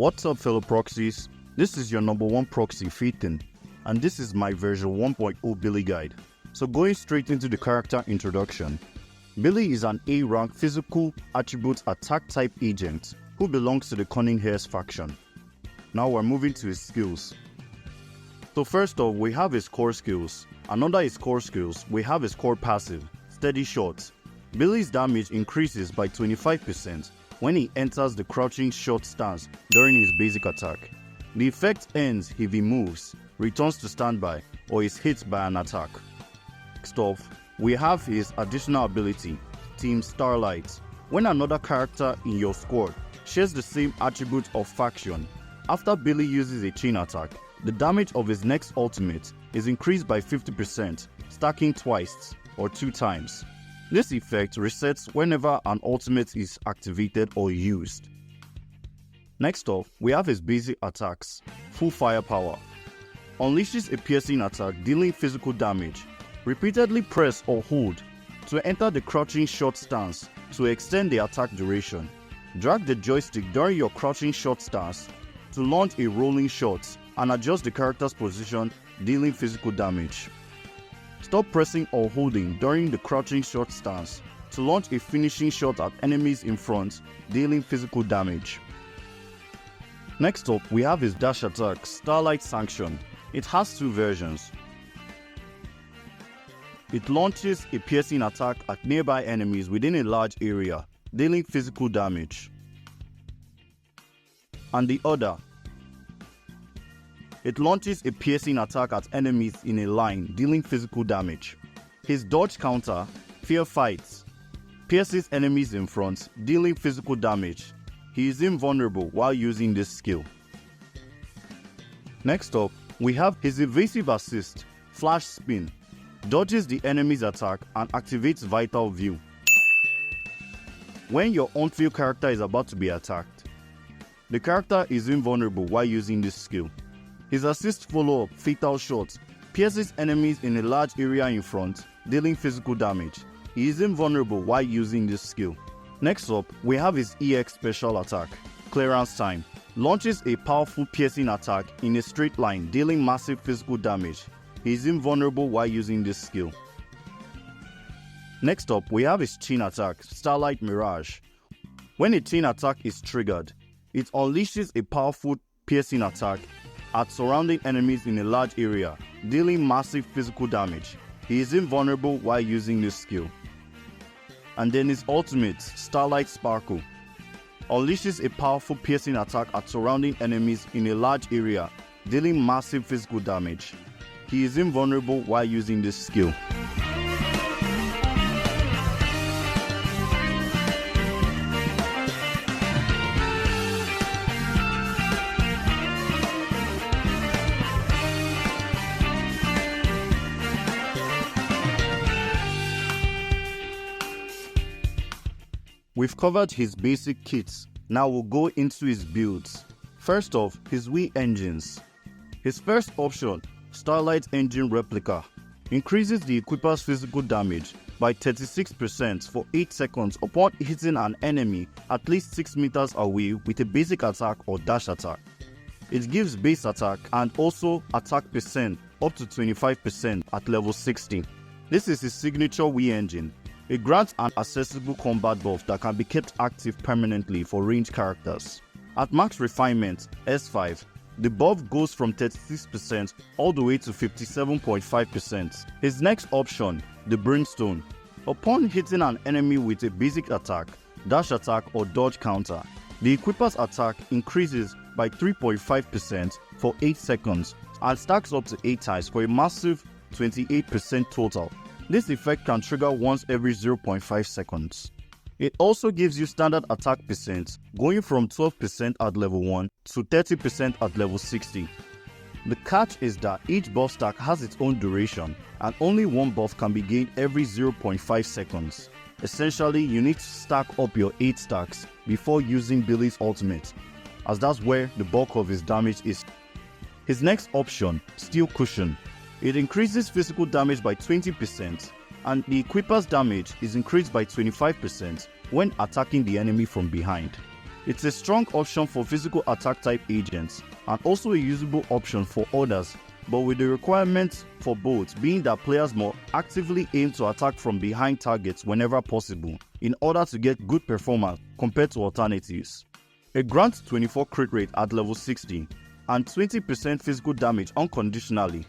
What's up fellow proxies, this is your number one proxy Phaeton, and this is my version 1.0 Billykid. So going straight into the character introduction, Billy is an A-rank physical attribute attack type agent who belongs to the Cunning Hairs faction. Now we're moving to his skills. So first off, we have his core skills, and under his core skills, we have his core passive, Steady Shot. Billy's damage increases by 25% when he enters the crouching shot stance during his basic attack. The effect ends if he moves, returns to standby, or is hit by an attack. Next off, we have his additional ability, Team Starlight. When another character in your squad shares the same attribute of faction, after Billy uses a chain attack, the damage of his next ultimate is increased by 50%, stacking twice or 2 times. This effect resets whenever an ultimate is activated or used. Next off, we have his basic attacks, Full Firepower. Unleashes a piercing attack dealing physical damage. Repeatedly press or hold to enter the crouching shot stance to extend the attack duration. Drag the joystick during your crouching shot stance to launch a rolling shot and adjust the character's position, dealing physical damage. Stop pressing or holding during the crouching shot stance to launch a finishing shot at enemies in front, dealing physical damage. Next up, we have his dash attack, Starlight Sanction. It has 2 versions. It launches a piercing attack at nearby enemies within a large area, dealing physical damage. And the other, it launches a piercing attack at enemies in a line, dealing physical damage. His dodge counter, Fear Fights, pierces enemies in front, dealing physical damage. He is invulnerable while using this skill. Next up, we have his evasive assist, Flash Spin. Dodges the enemy's attack and activates Vital View. When your on-field character is about to be attacked, the character is invulnerable while using this skill. His assist follow-up, Fatal Shot, pierces enemies in a large area in front, dealing physical damage. He is invulnerable while using this skill. Next up, we have his EX special attack, Clearance Time. Launches a powerful piercing attack in a straight line, dealing massive physical damage. He is invulnerable while using this skill. Next up, we have his chain attack, Starlight Mirage. When a chain attack is triggered, it unleashes a powerful piercing attack at surrounding enemies in a large area, dealing massive physical damage. He is invulnerable while using this skill. And then his ultimate, Starlight Sparkle, unleashes a powerful piercing attack at surrounding enemies in a large area, dealing massive physical damage. He is invulnerable while using this skill. We've covered his basic kits, now we'll go into his builds. First off, his Wii engines. His first option, Starlight Engine Replica, increases the equiper's physical damage by 36% for 8 seconds upon hitting an enemy at least 6 meters away with a basic attack or dash attack. It gives base attack and also attack percent up to 25% at level 60. This is his signature Wii engine. It grants an accessible combat buff that can be kept active permanently for ranged characters. At max refinement, S5, the buff goes from 36% all the way to 57.5%. His next option, the Brimstone. Upon hitting an enemy with a basic attack, dash attack or dodge counter, the equiper's attack increases by 3.5% for 8 seconds and stacks up to 8 times for a massive 28% total. This effect can trigger once every 0.5 seconds. It also gives you standard attack percent, going from 12% at level 1 to 30% at level 60. The catch is that each buff stack has its own duration, and only one buff can be gained every 0.5 seconds. Essentially, you need to stack up your 8 stacks before using Billy's ultimate, as that's where the bulk of his damage is. His next option, Steel Cushion. It increases physical damage by 20%, and the equiper's damage is increased by 25% when attacking the enemy from behind. It's a strong option for physical attack type agents and also a usable option for others, but with the requirement for both being that players must actively aim to attack from behind targets whenever possible in order to get good performance compared to alternatives. It grants 24 crit rate at level 60 and 20% physical damage unconditionally,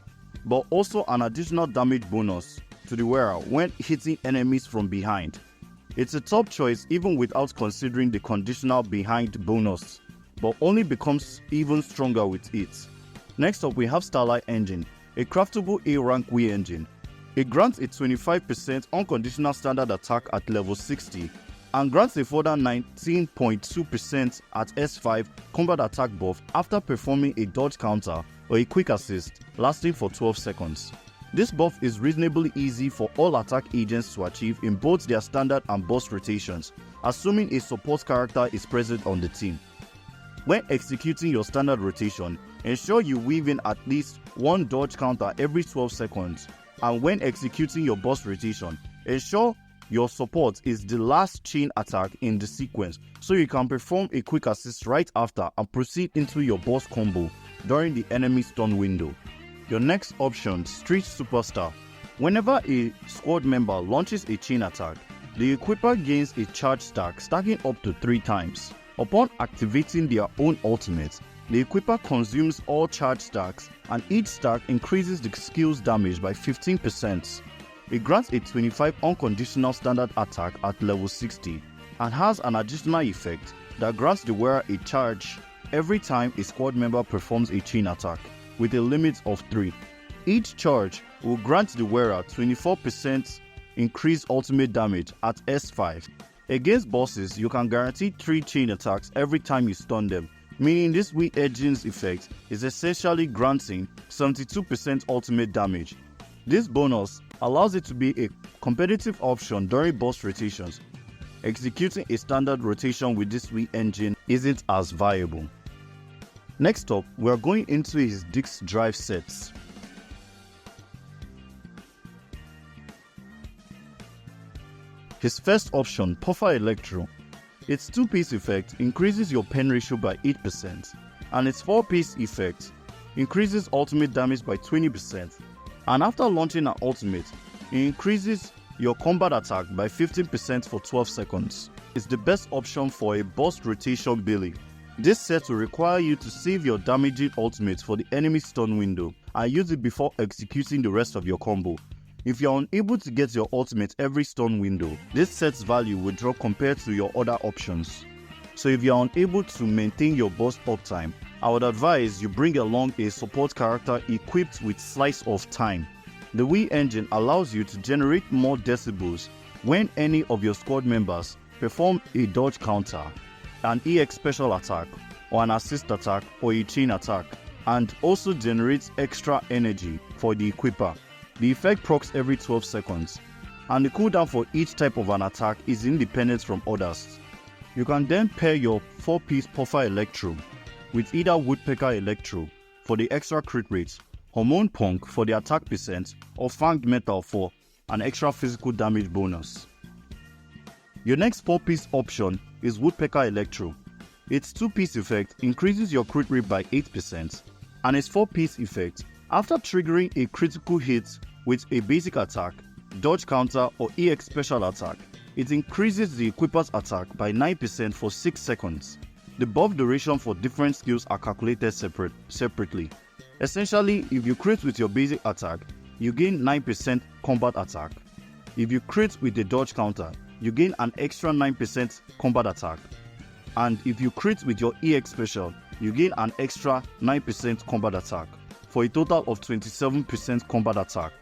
but also an additional damage bonus to the wearer when hitting enemies from behind. It's a top choice even without considering the conditional behind bonus, but only becomes even stronger with it. Next up we have Starlight Engine, a craftable A rank Wii engine. It grants a 25% unconditional standard attack at level 60 and grants a further 19.2% at S5 combat attack buff after performing a dodge counter or a quick assist lasting for 12 seconds. This buff is reasonably easy for all attack agents to achieve in both their standard and boss rotations, assuming a support character is present on the team. When executing your standard rotation, ensure you weave in at least one dodge counter every 12 seconds, and when executing your boss rotation, ensure your support is the last chain attack in the sequence so you can perform a quick assist right after and proceed into your boss combo during the enemy stun window. Your next option, Street Superstar. Whenever a squad member launches a chain attack, the equiper gains a charge stack stacking up to 3 times. Upon activating their own ultimate, the equiper consumes all charge stacks and each stack increases the skill's damage by 15%. It grants a 25 unconditional standard attack at level 60 and has an additional effect that grants the wearer a charge every time a squad member performs a chain attack, with a limit of 3. Each charge will grant the wearer 24% increased ultimate damage at S5. Against bosses, you can guarantee 3 chain attacks every time you stun them, meaning this Wii engine's effect is essentially granting 72% ultimate damage. This bonus allows it to be a competitive option during boss rotations. Executing a standard rotation with this Wii engine isn't as viable. Next up, we are going into his disc drive sets. His first option, Puffer Electro. Its 2-piece effect increases your pen ratio by 8%, and its 4-piece effect increases ultimate damage by 20%. And after launching an ultimate, it increases your combat attack by 15% for 12 seconds. It's the best option for a boss rotation Billy. This set will require you to save your damaging ultimate for the enemy stun window and use it before executing the rest of your combo. If you are unable to get your ultimate every stun window, this set's value will drop compared to your other options. So if you are unable to maintain your boss uptime, I would advise you bring along a support character equipped with Slice of Time. The Wii engine allows you to generate more decibels when any of your squad members perform a dodge counter, an EX special attack, or an assist attack or a chain attack, and also generates extra energy for the equiper. The effect procs every 12 seconds, and the cooldown for each type of an attack is independent from others. You can then pair your 4-piece Puffer Electro with either Woodpecker Electro for the extra crit rate, Hormone Punk for the attack percent, or Fanged Metal for an extra physical damage bonus. Your next 4-piece option is Woodpecker Electro. Its 2-piece effect increases your crit rate by 8%, and its 4-piece effect, after triggering a critical hit with a basic attack, dodge counter, or EX special attack, it increases the equiper's attack by 9% for 6 seconds. The buff duration for different skills are calculated separately. Essentially, if you crit with your basic attack, you gain 9% combat attack. If you crit with the dodge counter, you gain an extra 9% combat attack. And if you crit with your EX special, you gain an extra 9% combat attack, for a total of 27% combat attack.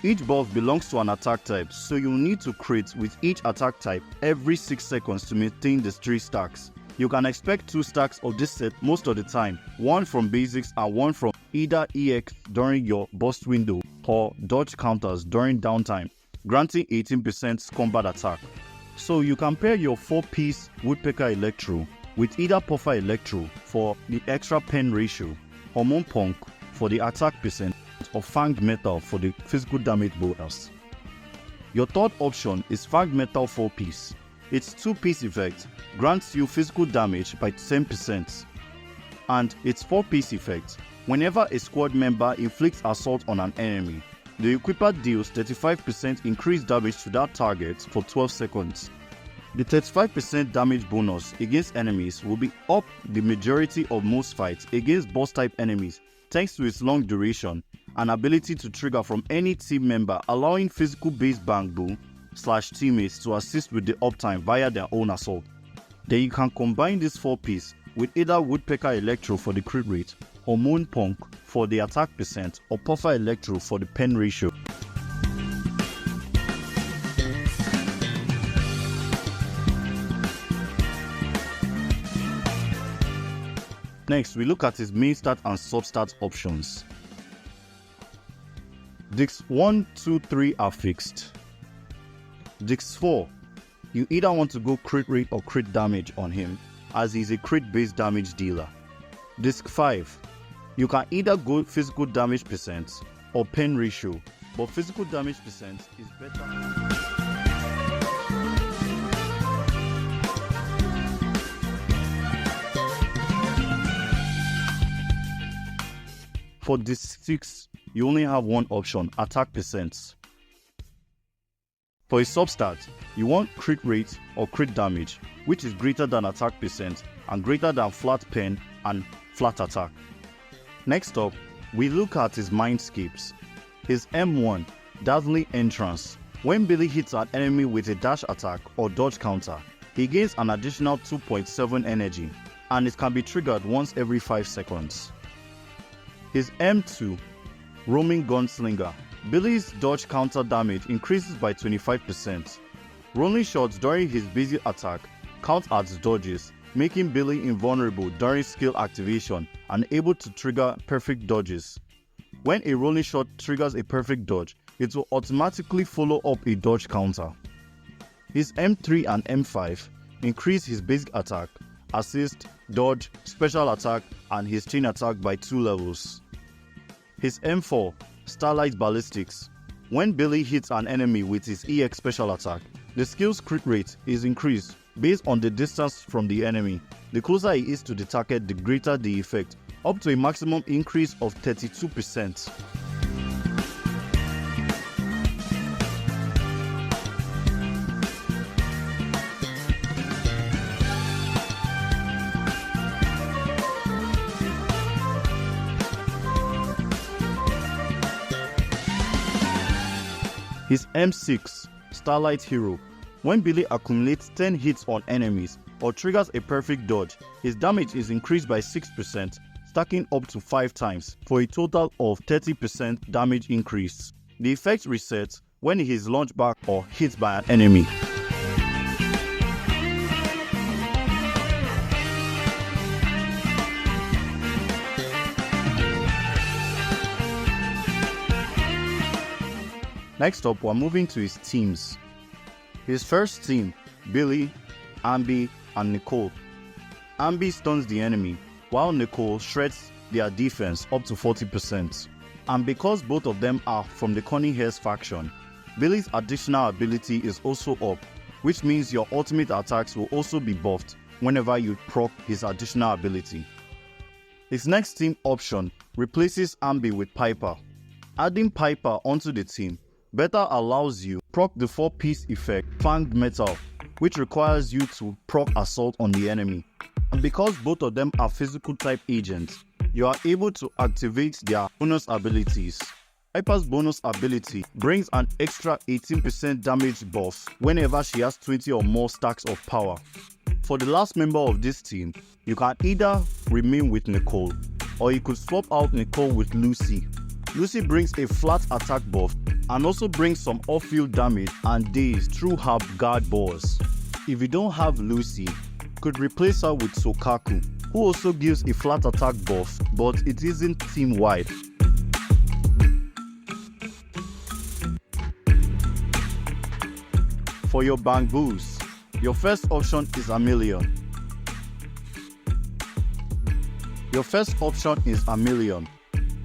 Each buff belongs to an attack type, so you'll need to crit with each attack type every 6 seconds to maintain the 3 stacks. You can expect 2 stacks of this set most of the time, one from basics and one from either EX during your burst window or dodge counters during downtime, granting 18% combat attack. So you can pair your 4-piece Woodpecker Electro with either Puffer Electro for the extra pen ratio, Hormone Punk for the attack percent, or Fanged Metal for the physical damage bonus. Your third option is Fanged Metal 4-piece. Its 2-piece effect grants you physical damage by 10%. And its 4-piece effect, whenever a squad member inflicts assault on an enemy, the equiper deals 35% increased damage to that target for 12 seconds. The 35% damage bonus against enemies will be up the majority of most fights against boss type enemies thanks to its long duration and ability to trigger from any team member, allowing physical based bamboo / teammates to assist with the uptime via their own assault. Then you can combine this 4-piece with either Woodpecker Electro for the crit rate, Hormone Punk for the attack percent, or Puffer Electro for the pen ratio. Next, we look at his main stat and sub-stat options. Discs 1, 2, 3 are fixed. Disc 4, you either want to go crit rate or crit damage on him, as he is a crit based damage dealer. Disc 5, you can either go physical damage percent or pen ratio, but physical damage percent is better. For disc 6, you only have one option, attack percent. For a substat, you want crit rate or crit damage, which is greater than attack percent and greater than flat pen and flat attack. Next up, we look at his mindscapes. His M1, Dazzling Entrance. When Billy hits an enemy with a dash attack or dodge counter, he gains an additional 2.7 energy, and it can be triggered once every 5 seconds. His M2, Roaming Gunslinger. Billy's dodge counter damage increases by 25%. Rolling shots during his busy attack count as dodges, making Billy invulnerable during skill activation and able to trigger perfect dodges. When a rolling shot triggers a perfect dodge, it will automatically follow up a dodge counter. His M3 and M5 increase his basic attack, assist, dodge, special attack, and his chain attack by 2 levels. His M4, Starlight Ballistics. When Billy hits an enemy with his EX special attack, the skill's crit rate is increased based on the distance from the enemy. The closer he is to the target, the greater the effect, up to a maximum increase of 32%. His M6, Starlight Hero. When Billy accumulates 10 hits on enemies or triggers a perfect dodge, his damage is increased by 6%, stacking up to 5 times for a total of 30% damage increase. The effect resets when he is launched back or hit by an enemy. Next up, we're moving to his teams. His first team, Billy, Ambi, and Nicole. Ambi stuns the enemy, while Nicole shreds their defense up to 40%. And because both of them are from the Cunning Hairs faction, Billy's additional ability is also up, which means your ultimate attacks will also be buffed whenever you proc his additional ability. His next team option replaces Ambi with Piper. Adding Piper onto the team better allows you to proc the 4-piece effect Fanged Metal, which requires you to proc assault on the enemy. And because both of them are physical type agents, you are able to activate their bonus abilities. Piper's bonus ability brings an extra 18% damage buff whenever she has 20 or more stacks of power. For the last member of this team, you can either remain with Nicole, or you could swap out Nicole with Lucy. Lucy brings a flat attack buff and also brings some off-field damage and daze through her guard balls. If you don't have Lucy, you could replace her with Sokaku, who also gives a flat attack buff, but it isn't team-wide. For your bamboos, your first option is Amelia.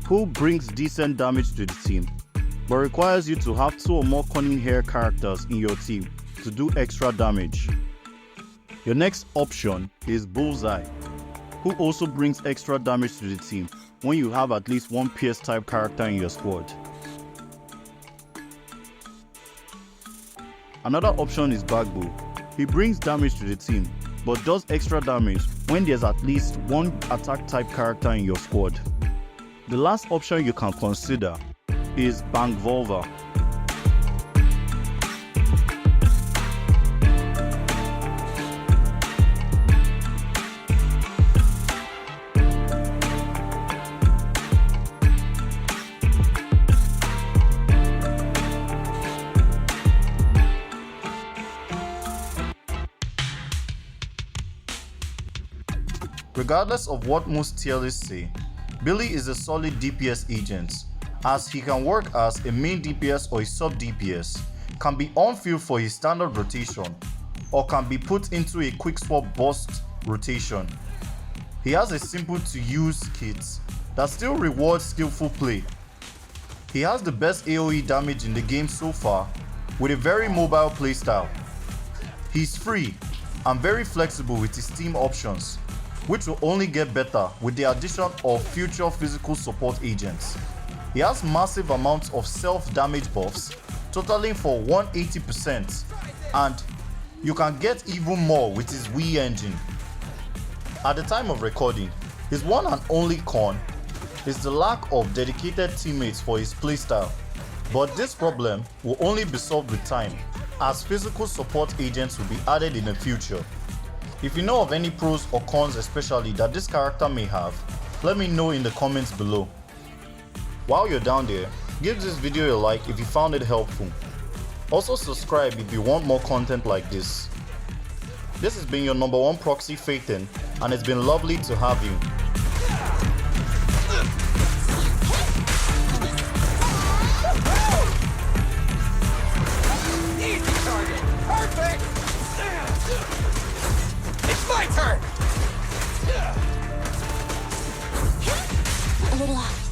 Who brings decent damage to the team, but requires you to have 2 or more Cunning Hair characters in your team to do extra damage. Your next option is Bullseye, who also brings extra damage to the team when you have at least one PS type character in your squad. Another option is Bagbo. He brings damage to the team, but does extra damage when there's at least one attack type character in your squad. The last option you can consider is Bangvolva. Regardless of what most tier lists say, Billy is a solid DPS agent, as he can work as a main DPS or a sub DPS, can be on field for his standard rotation, or can be put into a quick swap burst rotation. He has a simple to use kit that still rewards skillful play. He has the best AoE damage in the game so far, with a very mobile playstyle. He's free and very flexible with his team options, which will only get better with the addition of future physical support agents. He has massive amounts of self-damage buffs, totaling for 180%, and you can get even more with his Wii engine. At the time of recording, his one and only con is the lack of dedicated teammates for his playstyle, but this problem will only be solved with time, as physical support agents will be added in the future. If you know of any pros or cons especially that this character may have, let me know in the comments below. While you're down there, give this video a like if you found it helpful. Also subscribe if you want more content like this. This has been your number one proxy, Phaeton, and it's been lovely to have you. Easy target! Perfect! It's my turn! A little off.